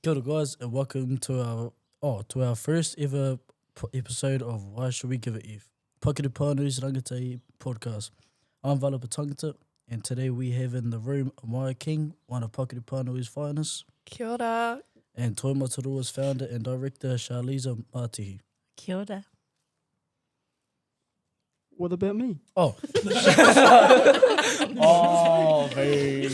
Kia ora guys and welcome to our first ever episode of Why Should We Give a F? Pakere Pānui's Rangatai podcast. I'm Valapa Tangata and today we have in the room Maya King, one of Pakere Pānui's finest, Kia ora. and Toi Matarua's founder and director Charliza Matihi. Kia ora. What about me? Oh. Babe.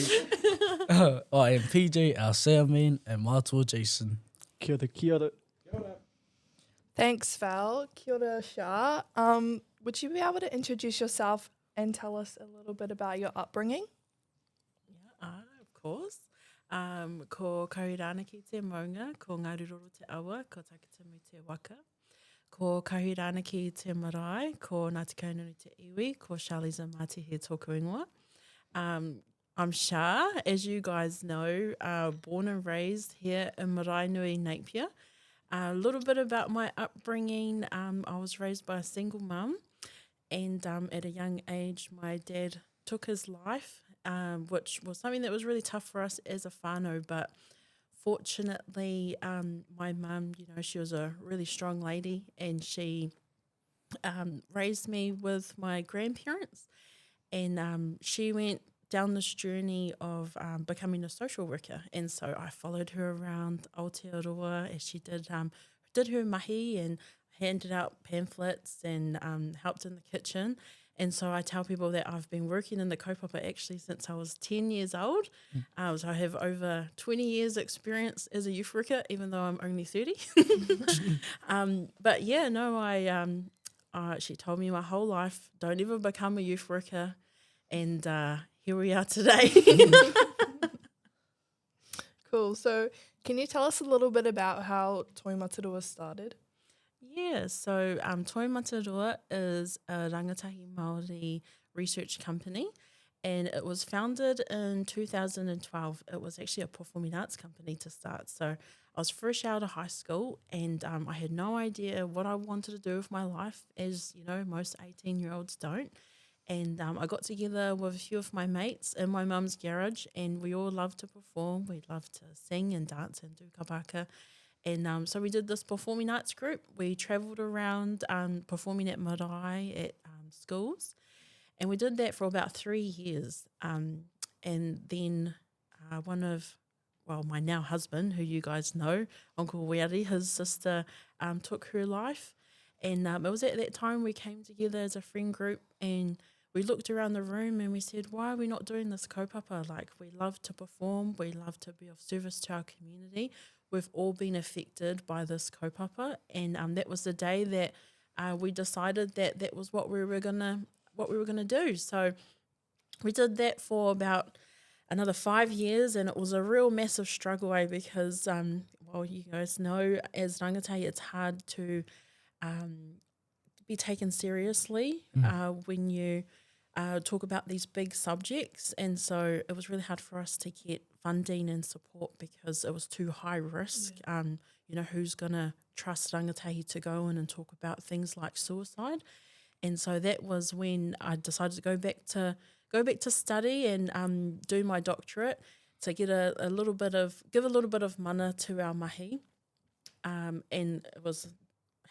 I am PJ, our sound man, and Matua Jason. Kia ora, kia ora. Thanks, Val. Kia ora, Shah. Would you be able to introduce yourself and tell us a little bit about your upbringing? Yeah, of course. Ko Kahirana ki te maunga, ko Ngāriroro te awa, ko Takitamu te waka. Ko Kahirana ki te marae, ko Ngāti Kainunu te iwi, ko Charliza Matihi tōku ingoa. I'm Shah, as you guys know, born and raised here in Marae Nui, Napier. A little bit about my upbringing. I was raised by a single mum, and at a young age, my dad took his life, which was something that was really tough for us as a whānau, but fortunately, my mum, she was a really strong lady, and she raised me with my grandparents, and she went down this journey of becoming a social worker, and so I followed her around Aotearoa as she did her mahi and handed out pamphlets and helped in the kitchen. And so I tell people that I've been working in the kaupapa actually since I was 10 years old. So I have over 20 years experience as a youth worker, even though I'm only 30. But yeah, no, she told me my whole life, don't ever become a youth worker. And here we are today. Cool. So can you tell us a little bit about how Toi Matarua started? Yeah, so Toi Matarua is a rangatahi Māori research company, and it was founded in 2012. It was actually a performing arts company to start. So I was fresh out of high school, and I had no idea what I wanted to do with my life, as most 18-year-olds don't. And I got together with a few of my mates in my mum's garage, and we all loved to perform. We loved to sing and dance and do kabaka. And so we did this performing arts group. We travelled around performing at marae, at schools. And we did that for about 3 years. And then my now husband, who you guys know, Uncle Weari, his sister, took her life. And it was at that time we came together as a friend group, and we looked around the room and we said, why are we not doing this kaupapa? Like, we love to perform, we love to be of service to our community. We've all been affected by this kaupapa, and that was the day that we decided that was what we were gonna do. So we did that for about another 5 years, and it was a real massive struggle because you guys know as rangatai it's hard to be taken seriously when you talk about these big subjects, and so it was really hard for us to get funding and support because it was too high risk. Who's going to trust rangatahi to go in and talk about things like suicide? And so that was when I decided to go back to study and do my doctorate to get give a little bit of mana to our mahi, and it was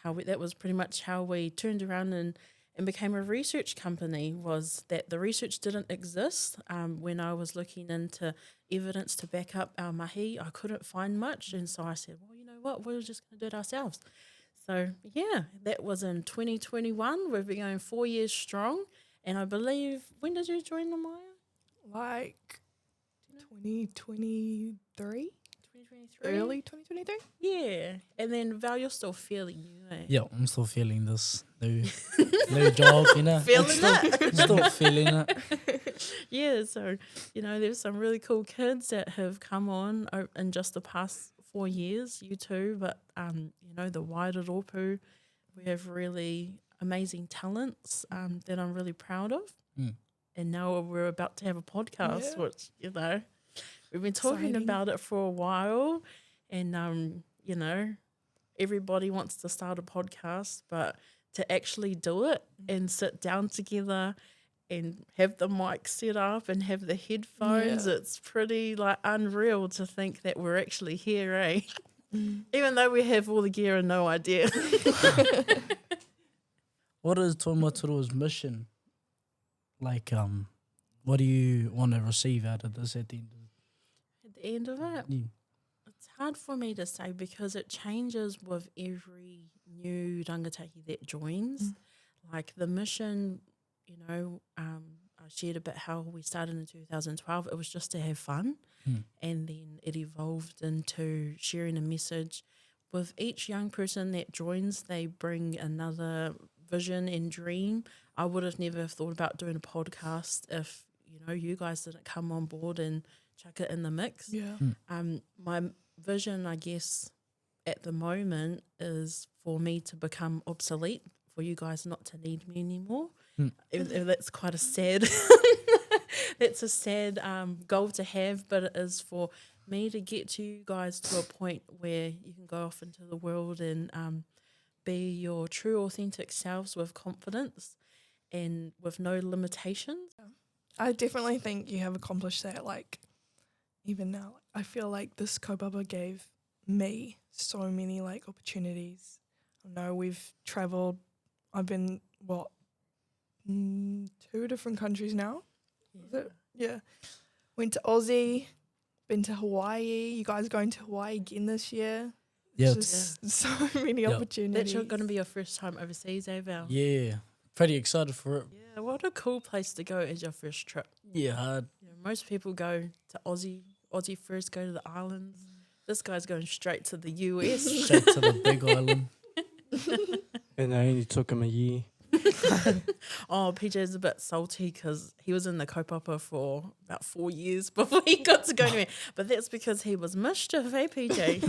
that was pretty much how we turned around and became a research company. Was that the research didn't exist when I was looking into evidence to back up our mahi. I couldn't find much, and so I said, well, you know what, we're just going to do it ourselves. So yeah, that was in 2021. We've been going 4 years strong, and I believe, when did you join the Maya? Like 2023? 2023? Early 2023? Yeah. And then Val, you're still feeling new, eh? Yeah, I'm still feeling this new job, Feeling Still feeling it. Yeah, so, there's some really cool kids that have come on in just the past 4 years, you too, but, the wider Ropu, we have really amazing talents that I'm really proud of. And now we're about to have a podcast, which, we've been talking Exciting. about it for a while, and, everybody wants to start a podcast, but to actually do it and sit down together and have the mic set up and have the headphones. Yeah. It's pretty like unreal to think that we're actually here, eh? Even though we have all the gear and no idea. What is Toi Mataroa's mission? Like, what do you want to receive out of this at the end of At the end of it, it? it's hard for me to say because it changes with every new rangatahi that joins. Like the mission, you know, I shared a bit how we started in 2012. It was just to have fun. And then it evolved into sharing a message. With each young person that joins, they bring another vision and dream. I would have never thought about doing a podcast if, you know, you guys didn't come on board and chuck it in the mix. Yeah. My vision, I guess, at the moment is for me to become obsolete, for you guys not to need me anymore. If that's quite a sad that's a sad goal to have, but it is for me to get to you guys to a point where you can go off into the world and be your true authentic selves with confidence and with no limitations. I definitely think you have accomplished that. Like, even now, I feel like this kaupapa gave me so many like opportunities. I know we've travelled. I've been 2 different countries now. Is it? Yeah. Went to Aussie, been to Hawaii. You guys going to Hawaii again this year? Yeah, Just so many Yeah. opportunities. That's going to be your first time overseas, eh, Val? Yeah, pretty excited for it. Yeah, what a cool place to go as your first trip. Yeah, hard. You know, most people go to Aussie first, go to the islands. This guy's going straight to the US. Straight to the big island. And I only took him a year. Oh, PJ's a bit salty because he was in the kaupapa for about 4 years before he got to go anywhere. But that's because he was mischief, eh, PJ?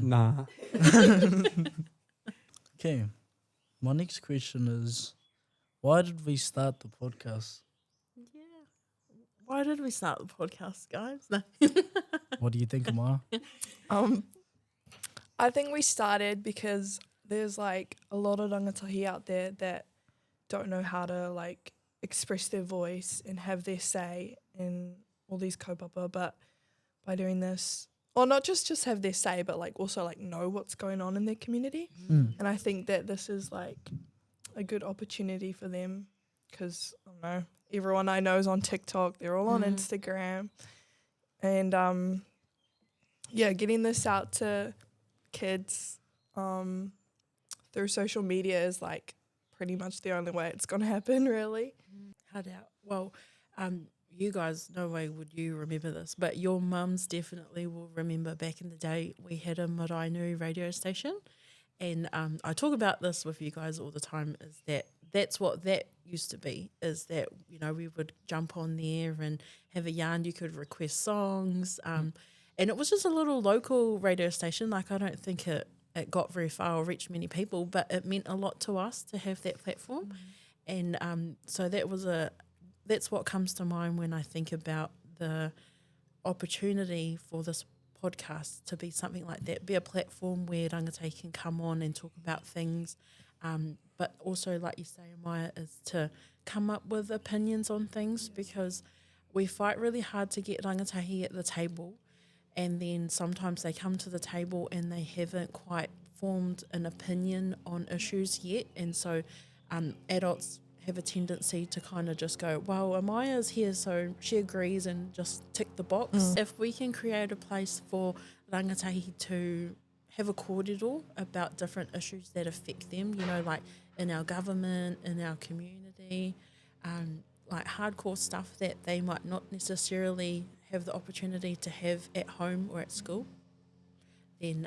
Nah. Okay, my next question is, why did we start the podcast? Yeah. Why did we start the podcast, guys? No. What do you think, Amara? I think we started because there's like a lot of rangatahi out there that don't know how to like express their voice and have their say in all these kaupapa, but by doing this, or not just have their say, but like also like know what's going on in their community. And I think that this is like a good opportunity for them because, I don't know, everyone I know is on TikTok, they're all on Instagram. And yeah, getting this out to kids through social media is like pretty much the only way it's going to happen, really. I doubt. Well, you guys, no way would you remember this, but your mums definitely will remember back in the day we had a Maraenui radio station. And I talk about this with you guys all the time, is that's what that used to be, is that, you know, we would jump on there and have a yarn. You could request songs. And it was just a little local radio station. Like, I don't think it got very far or reached many people, but it meant a lot to us to have that platform. And so that's what comes to mind when I think about the opportunity for this podcast to be something like that, be a platform where rangatahi can come on and talk about things, but also, like you say, Amaya, is to come up with opinions on things, because we fight really hard to get rangatahi at the table, and then sometimes they come to the table and they haven't quite formed an opinion on issues yet, and so adults have a tendency to kind of just go, well, Amaya's here, so she agrees, and just tick the box. If we can create a place for rangatahi to have a kōrero about different issues that affect them, you know, like in our government, in our community, like hardcore stuff that they might not necessarily have the opportunity to have at home or at school, then,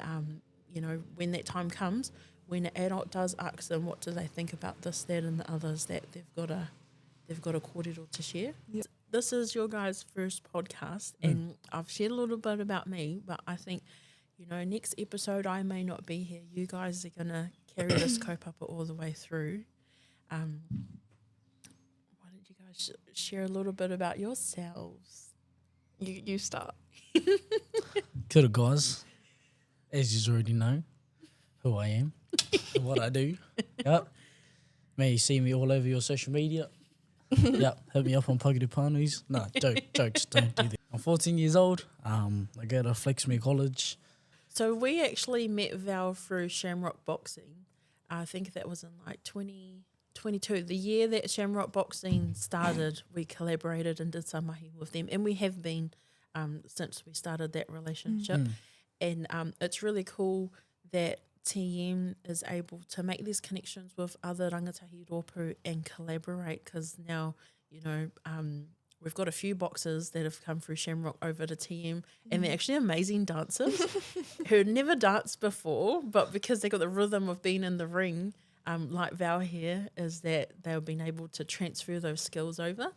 you know, when that time comes, when an adult does ask them what do they think about this, that and the others, that they've got a kōrero to share. Yep. This is your guys' first podcast, and I've shared a little bit about me, but I think, you know, next episode I may not be here. You guys are going to carry this kaupapa all the way through. Why don't you guys share a little bit about yourselves? You start. Kia ora, guys. As you already know who I am and what I do. Yep. May you see me all over your social media. Yeah, hit me up on Pagidi Panuis. No, jokes, don't do that. I'm 14 years old. I go to Flexme College. So we actually met Val through Shamrock Boxing. I think that was in like 2022. The year that Shamrock Boxing started, we collaborated and did some mahi with them. And we have been since we started that relationship. And it's really cool that TM is able to make these connections with other rangatahi rōpū and collaborate, because now, you know, we've got a few boxers that have come through Shamrock over to TM, and they're actually amazing dancers who had never danced before, but because they got the rhythm of being in the ring, like Val here, is that they've been able to transfer those skills over.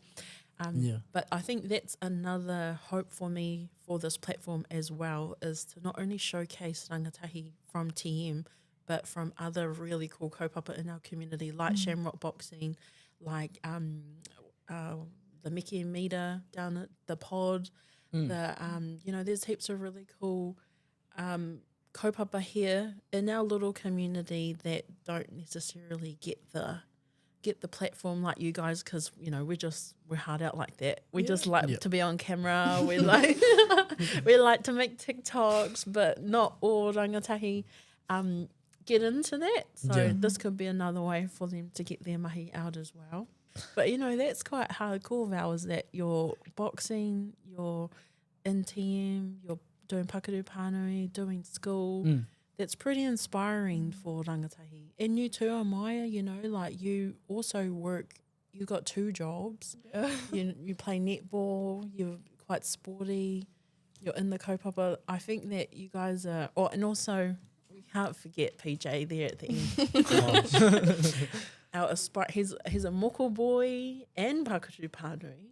But I think that's another hope for me for this platform as well, is to not only showcase rangatahi from TM, but from other really cool kaupapa in our community, like Shamrock Boxing, like the Mickey and Mita down at the pod. You know, there's heaps of really cool kaupapa here in our little community that don't necessarily get the platform like you guys, because, you know, we're hard out like that. We just like to be on camera. We like we like to make TikToks, but not all rangatahi get into that. So this could be another way for them to get their mahi out as well. But, you know, that's quite hardcore, Val, is that you're boxing, you're in TM, you're doing Pakaru Pānui, doing school. That's pretty inspiring for rangatahi. And you too, Amaya, you know, like you also work, you got 2 jobs. You play netball, you're quite sporty, you're in the kaupapa. I think that you guys are, and also we can't forget PJ there at the end. He's a moko boy and Pakaru Pānui,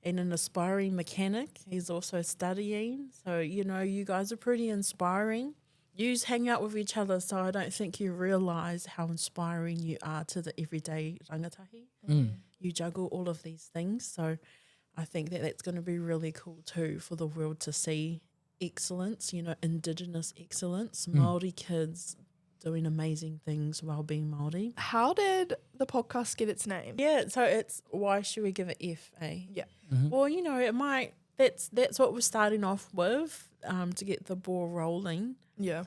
and an aspiring mechanic. He's also studying. So, you know, you guys are pretty inspiring. You hang out with each other, so I don't think you realise how inspiring you are to the everyday rangatahi. You juggle all of these things, so I think that that's going to be really cool too for the world to see excellence, you know, Indigenous excellence, Māori kids doing amazing things while being Māori. How did the podcast get its name? Yeah, so it's Why Should We Give It F, eh? Yeah. Well, you know, it might, that's what we're starting off with, to get the ball rolling. Yeah.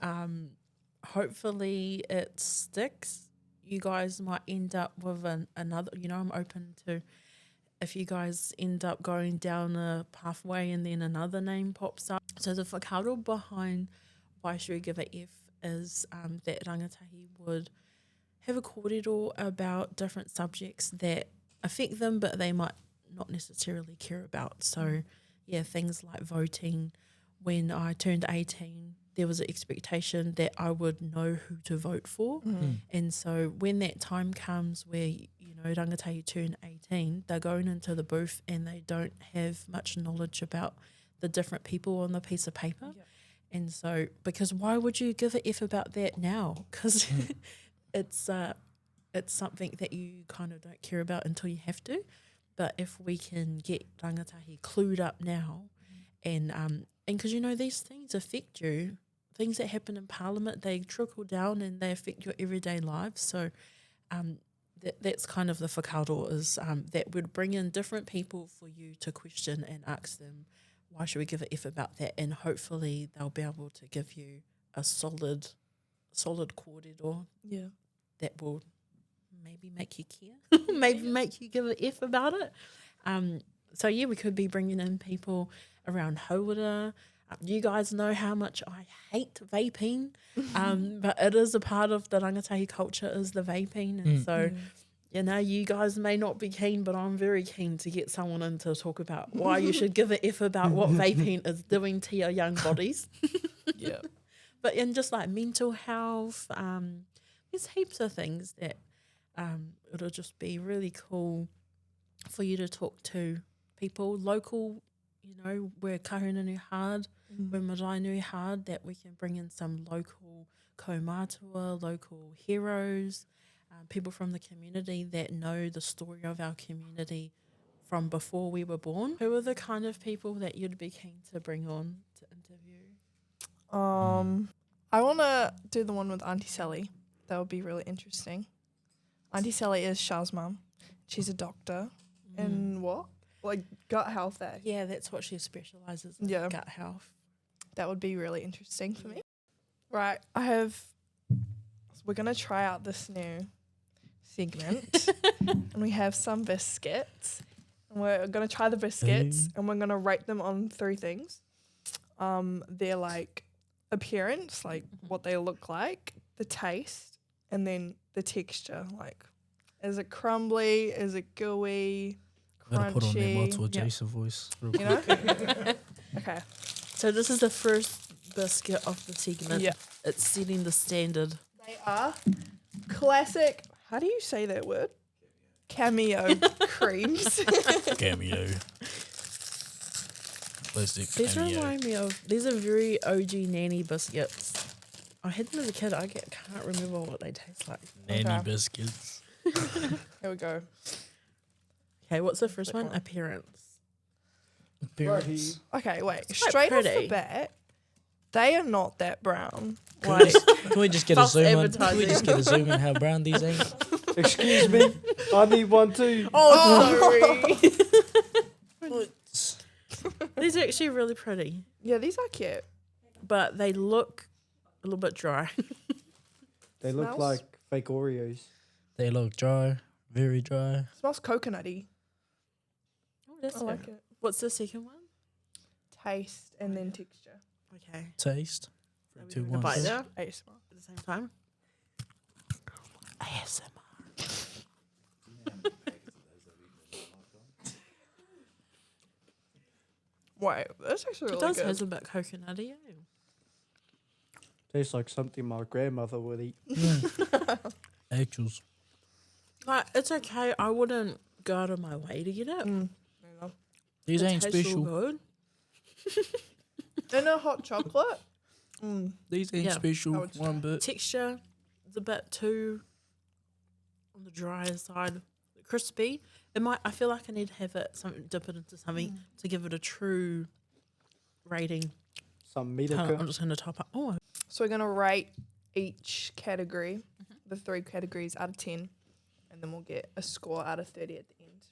Hopefully it sticks. You guys might end up with another, you know, I'm open to if you guys end up going down a pathway and then another name pops up. So the whakaaro behind Why Should We Give It F is that rangatahi would have a kōrero about different subjects that affect them, but they might not necessarily care about. So, yeah, things like voting. When I turned 18, there was an expectation that I would know who to vote for. And so when that time comes where, you know, rangatahi turn 18, they're going into the booth and they don't have much knowledge about the different people on the piece of paper. And so, because why would you give a F about that now? Because it's something that you kind of don't care about until you have to. But if we can get rangatahi clued up now, and because, you know, these things affect you, things that happen in Parliament, they trickle down and they affect your everyday lives. So that's kind of the whakaaro, is that would bring in different people for you to question and ask them, why should we give a F about that? And hopefully they'll be able to give you a solid kōrero that will maybe make you care, maybe make you give a F about it. So, yeah, we could be bringing in people around hauora. You guys know how much I hate vaping, but it is a part of the rangatahi culture, is the vaping. And so, you know, you guys may not be keen, but I'm very keen to get someone in to talk about why you should give a F about what vaping is doing to your young bodies. But in just like mental health, there's heaps of things that it'll just be really cool for you to talk to people, local, you know, we're kahunanu hard, we're marae hard, that we can bring in some local kaumātua, local heroes, people from the community that know the story of our community from before we were born. Who are the kind of people that you'd be keen to bring on to interview? I want to do the one with Auntie Sally. That would be really interesting. Auntie Sally is Char's mum. She's a doctor in what? Like gut health, eh? Yeah, that's what she specialises in, Yeah. gut health. That would be really interesting for me. Right, we're going to try out this new segment. And we have some biscuits. And we're going to try the biscuits and we're going to rate them on 3 things. Their like appearance, like what they look like, the taste, and then the texture. Like, is it crumbly? Is it gooey? I'm gonna put on that Crunchy? multiple Jason voice. Real You quick. know? Okay. So this is the first biscuit of the segment. Yeah. It's setting the standard. They are classic. How do you say that word? Cameo creams. Cameo. Plastic These cameo. remind me of, these are very OG nanny biscuits. I had them as a kid. I can't remember what they taste like. Nanny Okay. biscuits. Here we go. Okay, what's the first Click one? on. Appearance. Appearance. Okay, wait. quite Straight off the pretty. bat, they are not that brown. Why? Can we just get a False zoom in? Can we advertising. just get a zoom in how brown these ain't? Excuse me, I need one too. Oh, sorry. These are actually really pretty, Yeah, these are cute. but they look a little bit dry. They look Smells? like fake Oreos. They look dry, very dry. Smells coconutty. Oh, that's I like it. What's the second one? Taste and then texture. Okay. Taste. Are we 2, doing a 1. bite now ASMR. at the same time? ASMR. Wait, that's actually It really does good. taste a bit coconutty. Tastes like something my grandmother would eat. Actuals. Like, it's okay. I wouldn't go out of my way to get it. Yeah. These It ain't tastes all special. good. In a hot chocolate. These ain't Yeah. I special would one bit. Texture is a bit too on the drier side. Crispy. I feel like I need to have it dip it into something to give it a true rating. Some Hang on, I'm Medicare. just gonna top up. Oh, So we're going to rate each category, the 3 categories out of 10, and then we'll get a score out of 30 at the end.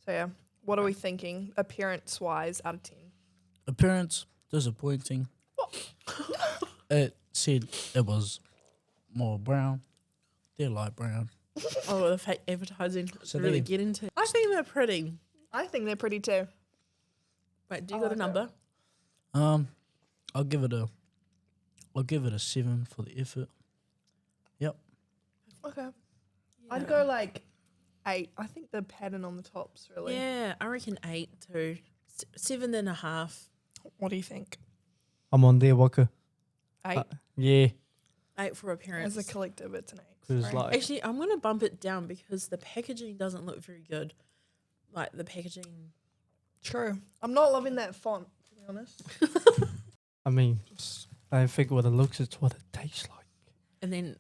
So yeah, what are we thinking appearance-wise out of 10? Appearance, disappointing. It said it was more brown. They're light brown. oh, the fake advertising. So Really there. get into. I think they're pretty. I think they're pretty too. Wait, do you I got a like number? I'll give it a 7 for the effort. Okay. I'd go like 8. I think the pattern on the top's really. Yeah, I reckon 8 too. 7.5. What do you think? I'm on there, Waka. 8? Yeah, 8 for appearance. As a collective, it's an 8. because Sorry. like Actually, I'm gonna bump it down because the packaging doesn't look very good. Like the packaging. True. I'm not loving that font, to be honest. I mean, I think what it looks, it's what it tastes like. And then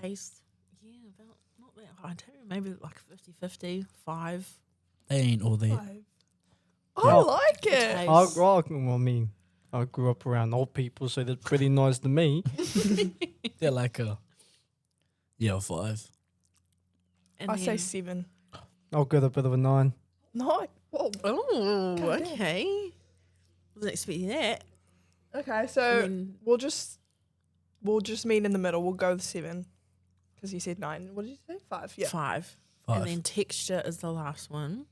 taste, yeah, about not that high too. Maybe like 50-50, 5. They ain't all there. 5. I Oh. like it. Taste. I mean, I grew up around old people, so they're pretty nice to me. They're like a 5. And I say then- 7. I'll get a bit of a 9. No. Whoa. Oh, God damn. okay. Wasn't expecting that. Okay, so And then- we'll just meet in the middle. We'll go with 7 because you said 9. What did you say? 5. Yeah. 5. 5. And then texture is the last one.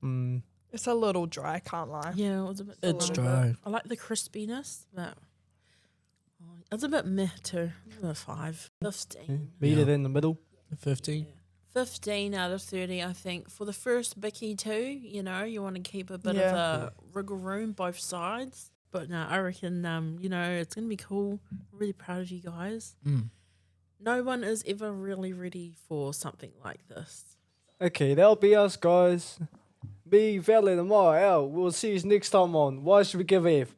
Mm, It's a little dry. Can't lie. Yeah, it was a bit. It's little dry. I like the crispiness, but it's a bit meh too. A 5. 15. meet it Yeah. in the middle. 15. 15 out of 30, I think. For the first bicky too, you want to keep a bit Yeah. of a wriggle room both sides. But no, I reckon, it's going to be cool. Really proud of you guys. No one is ever really ready for something like this. Okay, that'll be us, guys. Be valid tomorrow out. We'll see you next time on Why Should We Give F?